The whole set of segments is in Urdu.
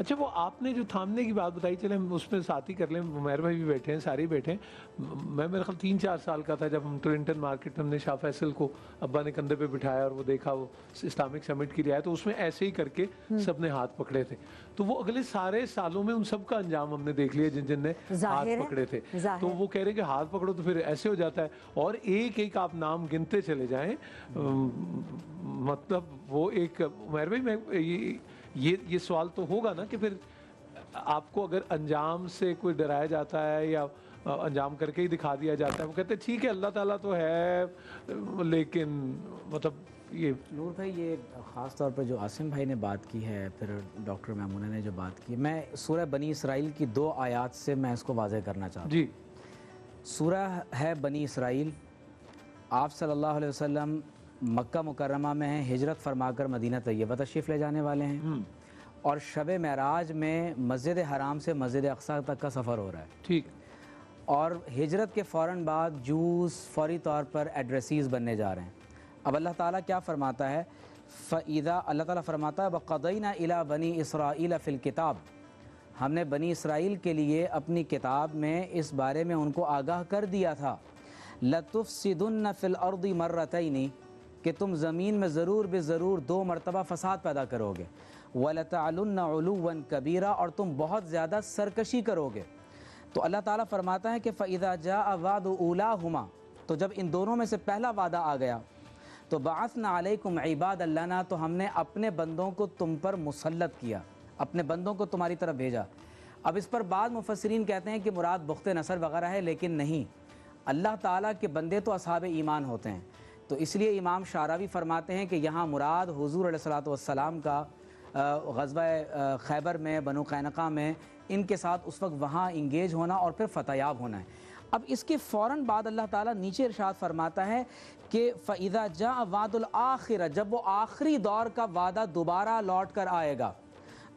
اچھا وہ آپ نے جو تھامنے کی بات بتائی، چلے ہم اس میں ساتھ ہی کر لیں، عمیر بھائی بھی بیٹھے ہیں، سارے ہی بیٹھے ہیں. میں میرے خیال 3-4 سال کا تھا جب ہم ٹورنٹن مارکیٹ میں ہم نے شاہ فیصل کو ابا نے کندھے پہ بٹھایا اور وہ دیکھا وہ اسلامک سمٹ کی رعایت، تو اس میں ایسے ہی کر کے سب نے ہاتھ پکڑے تھے. تو وہ اگلے سارے سالوں میں ان سب کا انجام ہم نے دیکھ لیا جن نے ہاتھ پکڑے تھے. تو وہ کہہ رہے ہیں کہ ہاتھ پکڑو تو پھر ایسے ہو جاتا ہے، اور ایک ایک آپ نام گنتے چلے جائیں. مطلب وہ ایک عمیر بھائی میں یہ سوال تو ہوگا نا کہ پھر آپ کو اگر انجام سے کوئی ڈرایا جاتا ہے یا انجام کر کے ہی دکھا دیا جاتا ہے، وہ کہتے ہیں ٹھیک ہے اللہ تعالیٰ تو ہے، لیکن مطلب یہ نور بھائی یہ خاص طور پر جو عاصم بھائی نے بات کی ہے، پھر ڈاکٹر میمونہ نے جو بات کی، میں سورہ بنی اسرائیل کی 2 آیات سے میں اس کو واضح کرنا چاہتا ہوں. جی سورہ ہے بنی اسرائیل، آپ صلی اللہ علیہ وسلم مکہ مکرمہ میں ہیں، ہجرت فرما کر مدینہ طیبہ تشریف لے جانے والے ہیں، اور شب معراج میں مسجد حرام سے مسجد اقصیٰ تک کا سفر ہو رہا ہے. ٹھیک. اور ہجرت کے فوراً بعد جوز فوری طور پر ایڈریسیز بننے جا رہے ہیں. اب اللہ تعالیٰ کیا فرماتا ہے؟ فَإِذَا اللہ تعالیٰ فرماتا ہے وَقَضَيْنَا إِلَىٰ بَنِي إِسْرَائِيلَ فِي الْكِتَابِ، ہم نے بنی اسرائیل کے لیے اپنی کتاب میں اس بارے میں ان کو آگاہ کر دیا تھا، لَتُفْسِدُنَّ فِي الْأَرْضِ مَرَّتَيْنِ، کہ تم زمین میں ضرور بے ضرور 2 مرتبہ فساد پیدا کرو گے، وَلَتَعْلُنَّ عُلُوًّا كَبِيرًا، اور تم بہت زیادہ سرکشی کرو گے. تو اللہ تعالیٰ فرماتا ہے کہ فَإِذَا جَاءَ وَعْدُ أُولَاهُمَا، تو جب ان دونوں میں سے پہلا وعدہ آ گیا تو بَعَثْنَا عَلَيْكُمْ عِبَادًا لَنَا، تو ہم نے اپنے بندوں کو تم پر مسلط کیا، اپنے بندوں کو تمہاری طرف بھیجا. اب اس پر بعض مفسرین کہتے ہیں کہ مراد بخت نصر وغیرہ ہے، لیکن نہیں، اللہ تعالیٰ کے بندے تو اصحاب ایمان ہوتے ہیں. تو اس لیے امام شعراوی فرماتے ہیں کہ یہاں مراد حضور علیہ الصلوۃ والسلام کا غزوہ خیبر میں بنو قینقاع میں ان کے ساتھ اس وقت وہاں انگیج ہونا اور پھر فتح یاب ہونا ہے. اب اس کے فوراً بعد اللہ تعالیٰ نیچے ارشاد فرماتا ہے کہ فَإِذَا جَاءَ وَعْدُ الْآخِرَةِ، جب وہ آخری دور کا وعدہ دوبارہ لوٹ کر آئے گا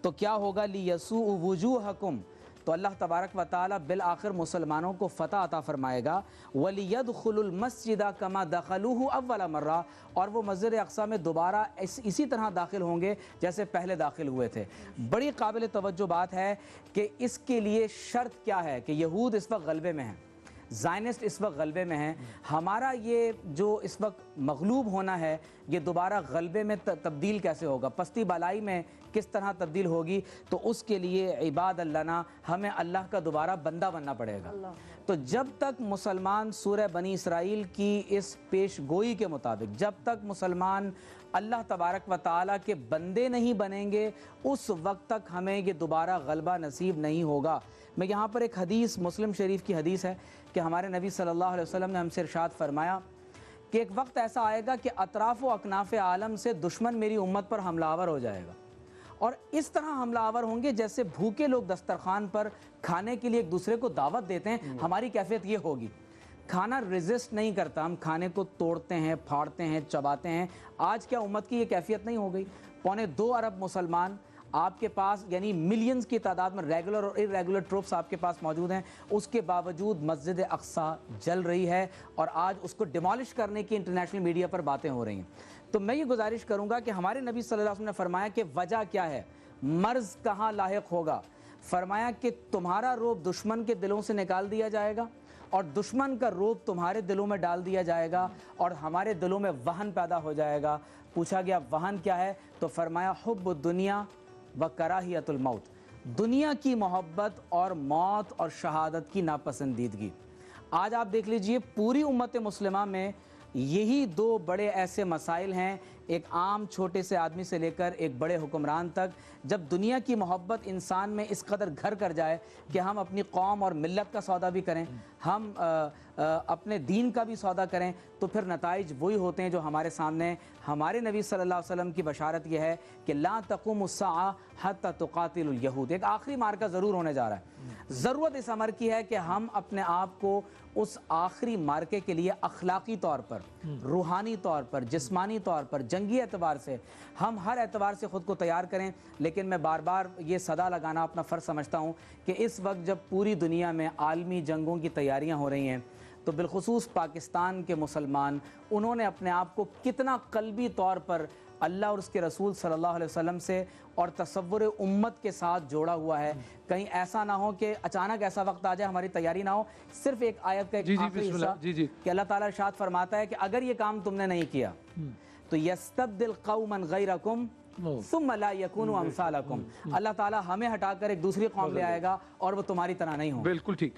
تو کیا ہوگا؟ لِيَسُوءُ وُجُوهَكُمْ، تو اللہ تبارک و تعالیٰ بالآخر مسلمانوں کو فتح عطا فرمائے گا. وَلِيَدْخُلُوا الْمَسْجِدَ كَمَا دَخَلُوهُ أَوَّلَ مَرَّةٍ، اور وہ مسجد اقصیٰ میں دوبارہ اسی طرح داخل ہوں گے جیسے پہلے داخل ہوئے تھے. بڑی قابل توجہ بات ہے کہ اس کے لیے شرط کیا ہے کہ یہود اس وقت غلبے میں ہیں، زائنسٹ اس وقت غلبے میں ہیں. ہمارا یہ جو اس وقت مغلوب ہونا ہے یہ دوبارہ غلبے میں تبدیل کیسے ہوگا، پستی بالائی میں کس طرح تبدیل ہوگی؟ تو اس کے لیے عباد اللہ، ہمیں اللہ کا دوبارہ بندہ بننا پڑے گا. تو جب تک مسلمان سورہ بنی اسرائیل کی اس پیش گوئی کے مطابق، جب تک مسلمان اللہ تبارک و تعالیٰ کے بندے نہیں بنیں گے، اس وقت تک ہمیں یہ دوبارہ غلبہ نصیب نہیں ہوگا. میں یہاں پر ایک حدیث مسلم شریف کی حدیث ہے کہ ہمارے نبی صلی اللہ علیہ وسلم نے ہم سے ارشاد فرمایا کہ ایک وقت ایسا آئے گا کہ اطراف و اکناف عالم سے دشمن میری امت پر حملہ آور ہو جائے گا، اور اس طرح حملہ آور ہوں گے جیسے بھوکے لوگ دسترخوان پر کھانے کے لیے ایک دوسرے کو دعوت دیتے ہیں. ہماری کیفیت یہ ہوگی، کھانا ریزسٹ نہیں کرتا، ہم کھانے کو توڑتے ہیں، پھاڑتے ہیں، چباتے ہیں. آج کیا امت کی یہ کیفیت نہیں ہو گئی؟ 2.25 ارب مسلمان آپ کے پاس، یعنی ملینز کی تعداد میں ریگولر اور ارریگولر ٹروپس آپ کے پاس موجود ہیں، اس کے باوجود مسجد اقصیٰ جل رہی ہے اور آج اس کو ڈیمالش کرنے کی انٹرنیشنل میڈیا پر باتیں ہو رہی ہیں. تو میں یہ گزارش کروں گا کہ ہمارے نبی صلی اللہ علیہ وسلم نے فرمایا کہ وجہ کیا ہے، مرض کہاں لاحق ہوگا؟ فرمایا کہ تمہارا روب دشمن کے دلوں سے نکال دیا جائے گا اور دشمن کا روب تمہارے دلوں میں ڈال دیا جائے گا اور ہمارے دلوں میں وہن پیدا ہو جائے گا. پوچھا گیا وہن کیا ہے؟ تو فرمایا حب الدنیا و کراہیت الموت، دنیا کی محبت اور موت اور شہادت کی ناپسندیدگی. آج آپ دیکھ لیجئے پوری امت مسلمہ میں یہی 2 بڑے ایسے مسائل ہیں، ایک عام چھوٹے سے آدمی سے لے کر ایک بڑے حکمران تک. جب دنیا کی محبت انسان میں اس قدر گھر کر جائے کہ ہم اپنی قوم اور ملت کا سودا بھی کریں، ہم اپنے دین کا بھی سودا کریں، تو پھر نتائج وہی ہوتے ہیں جو ہمارے سامنے. ہمارے نبی صلی اللہ علیہ وسلم کی بشارت یہ ہے کہ لا تقوم الساعہ حتی تقاتل الیہود، ایک آخری مارکہ ضرور ہونے جا رہا ہے. ضرورت اس امر کی ہے کہ ہم اپنے آپ کو اس آخری مارکے کے لیے اخلاقی طور پر، روحانی طور پر، جسمانی طور پر، جنگی اعتبار سے، ہم ہر اعتبار سے خود کو تیار کریں. لیکن میں بار بار یہ صدا لگانا اپنا فرض سمجھتا ہوں کہ اس وقت جب پوری دنیا میں عالمی جنگوں کی تیاریاں ہو رہی ہیں تو بالخصوص پاکستان کے مسلمان، انہوں نے اپنے آپ کو کتنا قلبی طور پر اللہ اور اس کے رسول صلی اللہ علیہ وسلم سے اور تصور امت کے ساتھ جوڑا ہوا ہے. کہیں ایسا نہ ہو کہ اچانک ایسا وقت آ جائے ہماری تیاری نہ ہو. صرف ایک آیت کا ایک آخری حصہ کہ اللہ تعالیٰ ارشاد فرماتا ہے کہ اگر یہ کام تم نے نہیں کیا تو یستبدل قوما غیرکم ثم لا یکونوا امثالکم. اللہ تعالیٰ ہمیں ہٹا کر ایک دوسری قوم لے آئے گا اور وہ تمہاری طرح نہیں ہوں. بالکل ٹھیک.